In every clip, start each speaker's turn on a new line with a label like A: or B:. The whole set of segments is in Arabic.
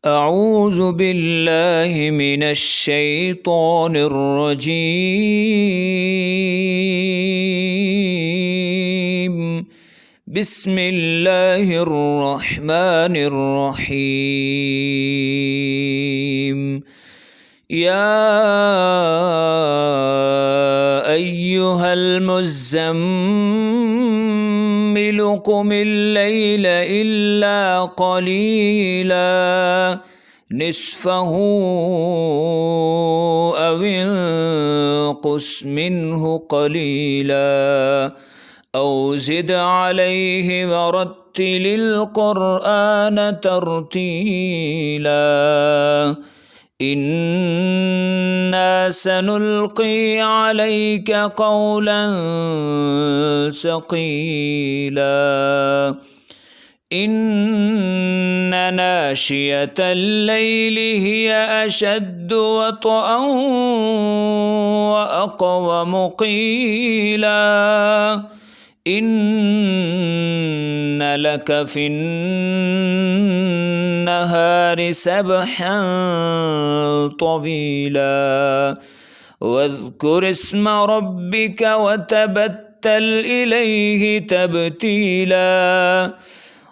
A: أعوذ بالله من الشيطان الرجيم. بسم الله الرحمن الرحيم. يا أيها المزمل قم الليل إلا قليلا نصفه أو انقص منه قليلا أو زد عليه ورتل القرآن ترتيلا إنا سنلقي عليك قولا ثقيلا إن ناشئة الليل هي أشد وطئا وأقوم قيلا إن لك في النهار سبحا طويلا واذكر اسم ربك وتبتل إليه تبتيلا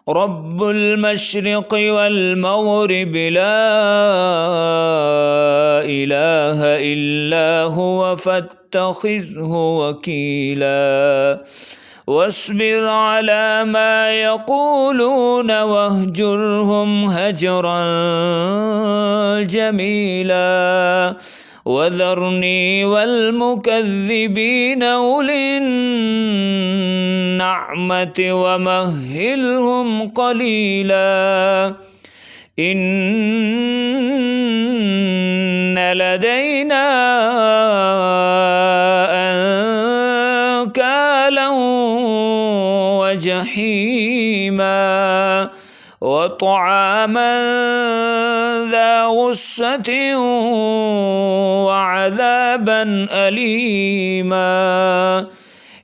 A: رب المشرق والمغرب لا إله إلا هو فاتخذه وكيلا واصبر على ما يقولون واهجرهم هجرا جميلا وذرني والمكذبين أولي النعمة ومهلهم قليلا إن لدينا أنكالا وجحيما وطعاما ذا غصة وعذابا أليما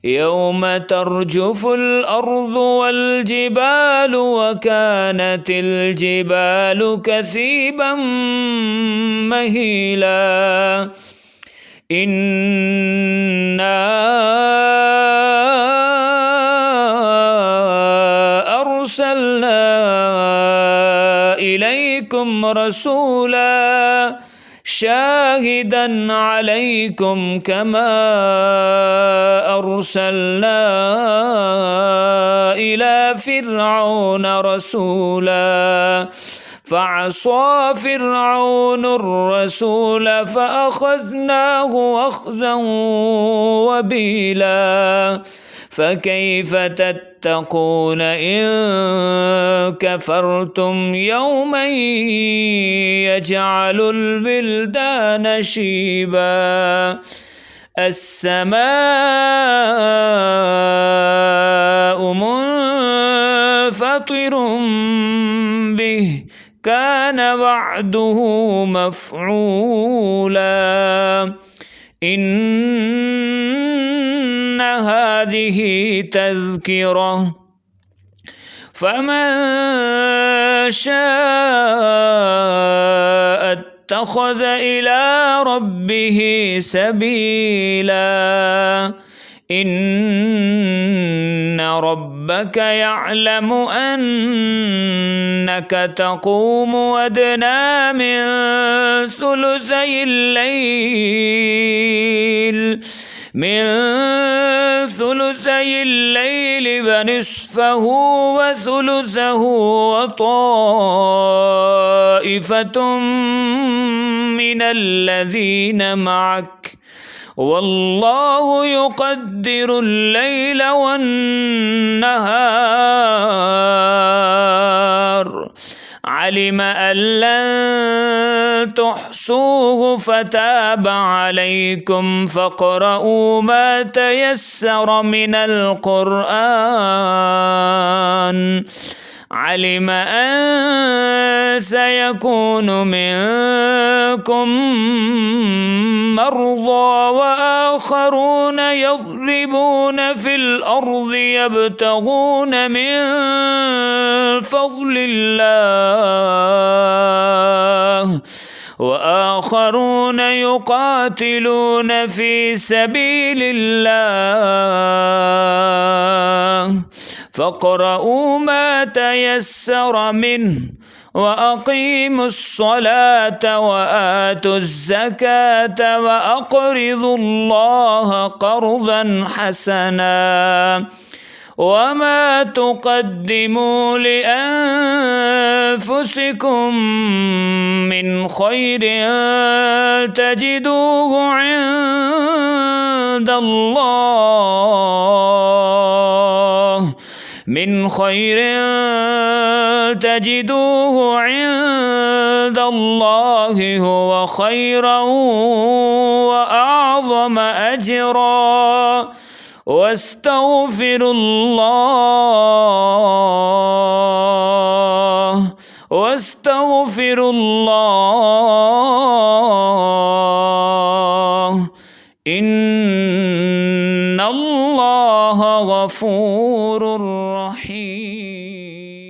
A: يوم ترجف الأرض والجبال وكانت الجبال كثيبا مهيلا إنا أرسلنا إليكم رسولا شاهدا عليكم كما أرسلنا إلى فرعون رسولا فعصى فرعون الرسول فأخذناه أخذا وبيلا فكيف تتقون إن كفرتم يوما يجعل الولدان شيبا السماء منفطر به كان وعده مفعولا إن هذه تذكرة فمن شاء اتخذ إلى ربه سبيلا إن ربك يعلم أنك تقوم أدنى من ثلثي الليل ونصفه وثلثه وطائفة من الذين معك والله يقدر الليل والنهار علم أن لن تحصوه فتاب عليكم فاقرؤوا ما تيسر من القرآن علم أن سيكون منكم مرضى وآخرون يضربون في الأرض يبتغون من فضل الله وآخرون يقاتلون في سبيل الله فاقرؤوا ما تيسر منه وأقيموا الصلاة وآتوا الزكاة وأقرضوا الله قرضا حسنا وما تقدموا لأنفسكم من خير تجدوه عند الله هو خيرا وأعظم أجرا واستغفروا الله إن الله غفور رحيم.